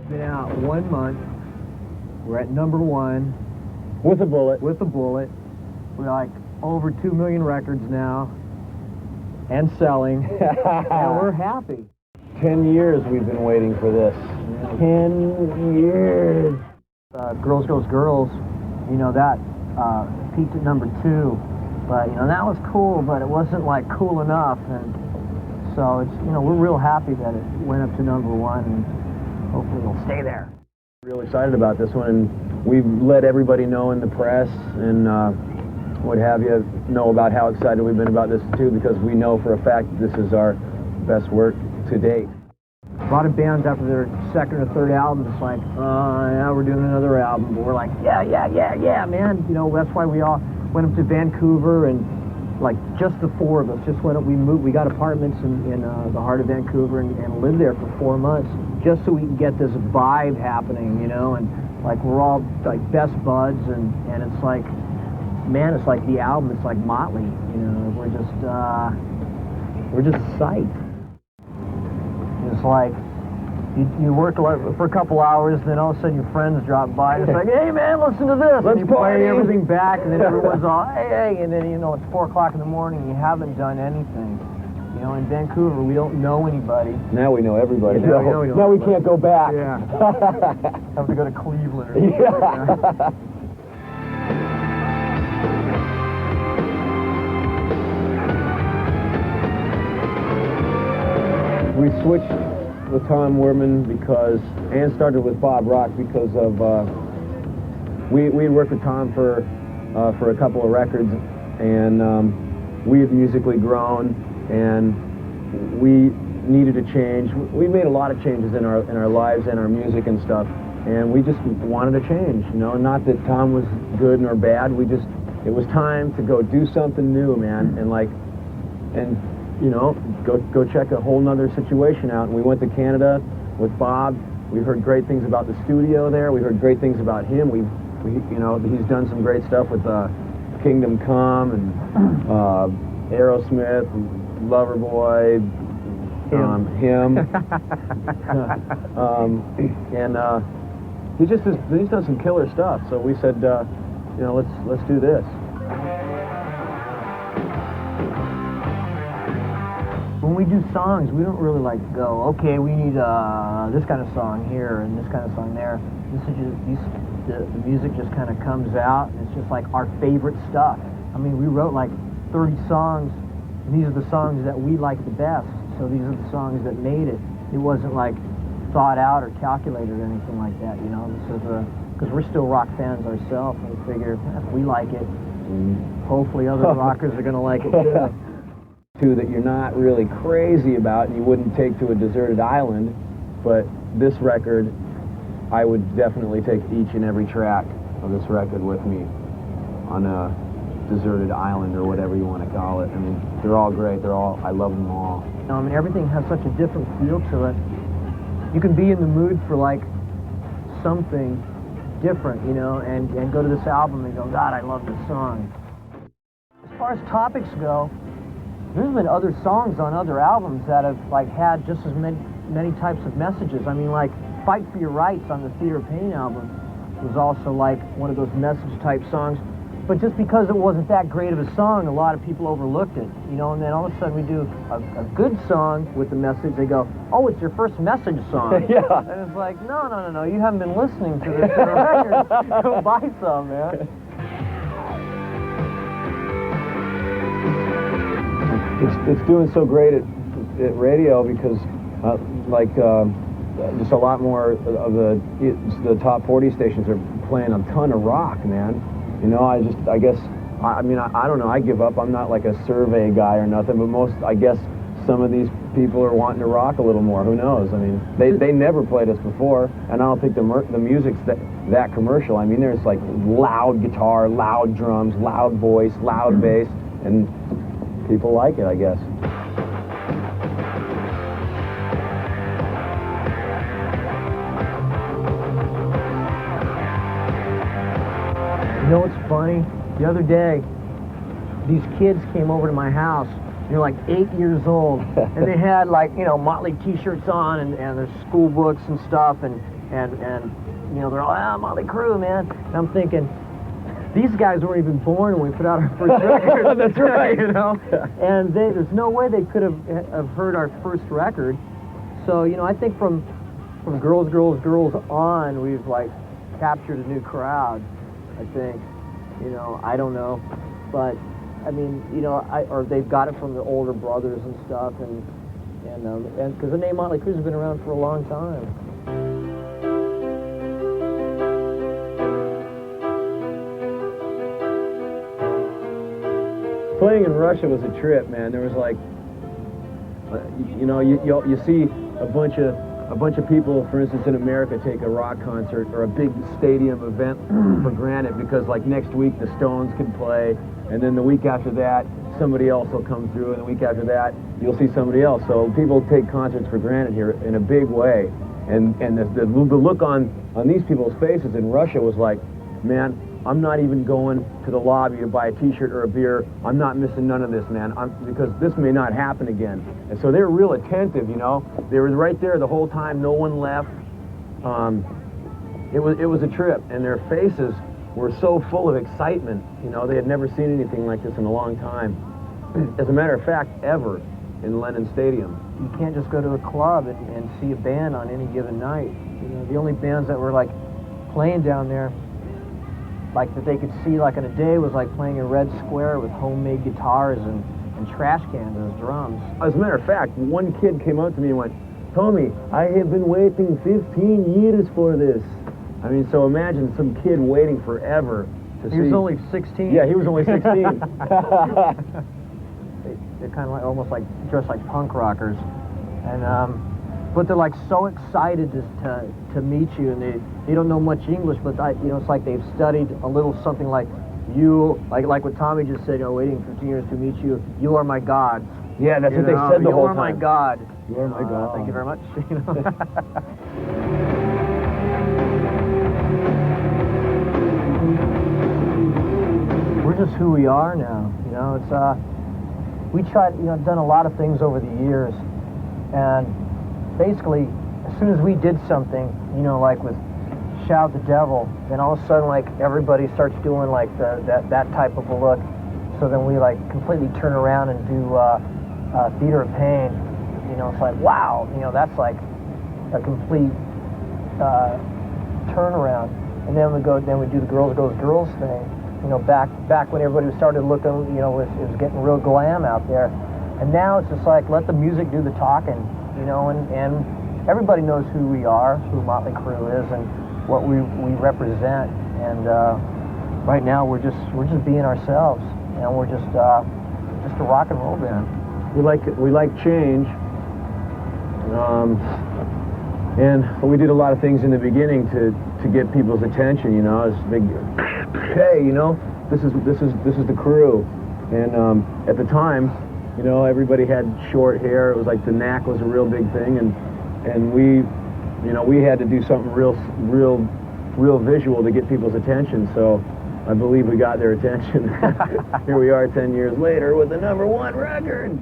been out 1 month. We're at #1. With a bullet. With a bullet. We're like over 2 million records now. And selling. And we're happy. 10 years we've been waiting for this. Yeah. 10 years. Girls, Girls, Girls, you know, that peaked at #2. But, you know, that was cool, but it wasn't, like, cool enough. And so, it's, you know, we're real happy that it went up to #1, and hopefully it'll stay there. Real excited about this one, and we've let everybody know in the press and what have you know about how excited we've been about this too, because we know for a fact this is our best work to date. A lot of bands after their second or third album, it's like, yeah, we're doing another album. But we're like, yeah, man. You know, that's why we all went up to Vancouver, and like just the 4 of us just went up. We moved. We got apartments in the heart of Vancouver and lived there for 4 months just so we can get this vibe happening, you know. And like we're all like best buds, and it's like, man, it's like the album. It's like Motley, you know. We're just psyched. It's like you work for a couple hours, then all of a sudden your friends drop by and it's like, hey man, listen to this. Let's and you play play everything back, and then everyone's all, hey, and then, you know, it's 4 o'clock in the morning and you haven't done anything. You know, in Vancouver, we don't know anybody. Now we know everybody. Yeah, now we can't go back. Yeah. Have to go to Cleveland or something. Yeah. We switched with Tom Werman because, and started with Bob Rock because of, we had worked with Tom for a couple of records, and we had musically grown, and we needed a change. We made a lot of changes in our lives and our music and stuff, and we just wanted a change, you know. Not that Tom was good nor bad. It was time to go do something new, man, and you know, go check a whole nother situation out. And we went to Canada with Bob. We heard great things about the studio there. We heard great things about him. We you know, he's done some great stuff with Kingdom Come and Aerosmith, Loverboy, him. And he's done some killer stuff. So we said, you know, let's do this. When we do songs, we don't really like go, okay, we need this kind of song here and this kind of song there. This is just, the music just kind of comes out, and it's just like our favorite stuff. I mean, we wrote like 30 songs, and these are the songs that we like the best. So these are the songs that made it. It wasn't like thought out or calculated or anything like that, you know. This is because we're still rock fans ourselves, and we figure if we like it, hopefully other rockers are going to like it too. That you're not really crazy about and you wouldn't take to a deserted island, but this record, I would definitely take each and every track of this record with me on a deserted island or whatever you want to call it. I mean, they're all great. I love them all. I mean, everything has such a different feel to it. You can be in the mood for like something different, you know, and go to this album and go, God, I love this song. As far as topics go, there's been other songs on other albums that have like had just as many types of messages. I mean, like Fight for Your Rights on the Theater of Pain album was also like one of those message type songs. But just because it wasn't that great of a song, a lot of people overlooked it, you know. And then all of a sudden we do a good song with the message. They go, oh, it's your first message song. Yeah. And it's like, no, you haven't been listening to this record. Go buy some, man. It's doing so great at radio because just a lot more of the top 40 stations are playing a ton of rock, man. You know, I don't know, I give up. I'm not like a survey guy or nothing, but I guess some of these people are wanting to rock a little more. Who knows? I mean, they never played us before, and I don't think the music's that commercial. I mean, there's like loud guitar, loud drums, loud voice, loud bass, and people like it, I guess. You know what's funny? The other day, these kids came over to my house. They're like 8 years old, and they had like, you know, Motley t-shirts on and their school books and stuff, and and you know, they're all, Motley Crue, man. And I'm thinking, these guys weren't even born when we put out our first record. That's right. You know, and there's no way they could have heard our first record. So, you know, I think from Girls, Girls, Girls on, we've like captured a new crowd. I think, you know, I don't know, but I mean, you know, or they've got it from the older brothers and stuff, and because the name Motley Crue has been around for a long time. Playing in Russia was a trip, man. There was like, you know, you see a bunch of people, for instance, in America, take a rock concert or a big stadium event for granted because, like, next week the Stones can play, and then the week after that somebody else will come through, and the week after that you'll see somebody else. So people take concerts for granted here in a big way, and the look on these people's faces in Russia was like, man, I'm not even going to the lobby to buy a t-shirt or a beer. I'm not missing none of this, man, because this may not happen again. And so they were real attentive, you know. They were right there the whole time. No one left. It was a trip, and their faces were so full of excitement. You know, they had never seen anything like this in a long time. As a matter of fact, ever in Lenin Stadium. You can't just go to a club and see a band on any given night. You know, the only bands that were like playing down there, like that they could see like in a day, was like playing in Red Square with homemade guitars and trash cans as drums. As a matter of fact, one kid came up to me and went, "Tommy, I have been waiting 15 years for this." I mean, so imagine some kid waiting forever to see. He was only 16. Yeah, he was only 16. They're kind of like almost like dressed like punk rockers, and but they're like so excited to meet you, and they don't know much English, but you know, it's like they've studied a little something like you, like what Tommy just said, you know, waiting 15 years to meet you. You are my God. Yeah, that's what they said the whole time. You are my God. You are my God. Thank you very much. You know? We're just who we are now. You know, it's we tried, you know, done a lot of things over the years, and basically, as soon as we did something, you know, like with Shout the Devil, then all of a sudden, like, everybody starts doing like that type of a look. So then we like completely turn around and do Theater of Pain. You know, it's like, wow, you know, that's like a complete turnaround. And then we do the Girls Goes Girls thing. You know, back when everybody started looking, you know, it was getting real glam out there. And now it's just like, let the music do the talking, you know, and everybody knows who we are, who Motley Crue is, and what we represent. And right now we're just being ourselves, and we're just a rock and roll band. We like change, and we did a lot of things in the beginning to get people's attention. You know, it's big. Hey, you know, this is the Crew, and at the time, you know, everybody had short hair. It was like the knack was a real big thing, and we, you know, we had to do something real visual to get people's attention. So I believe we got their attention. Here we are 10 years later with the #1 record.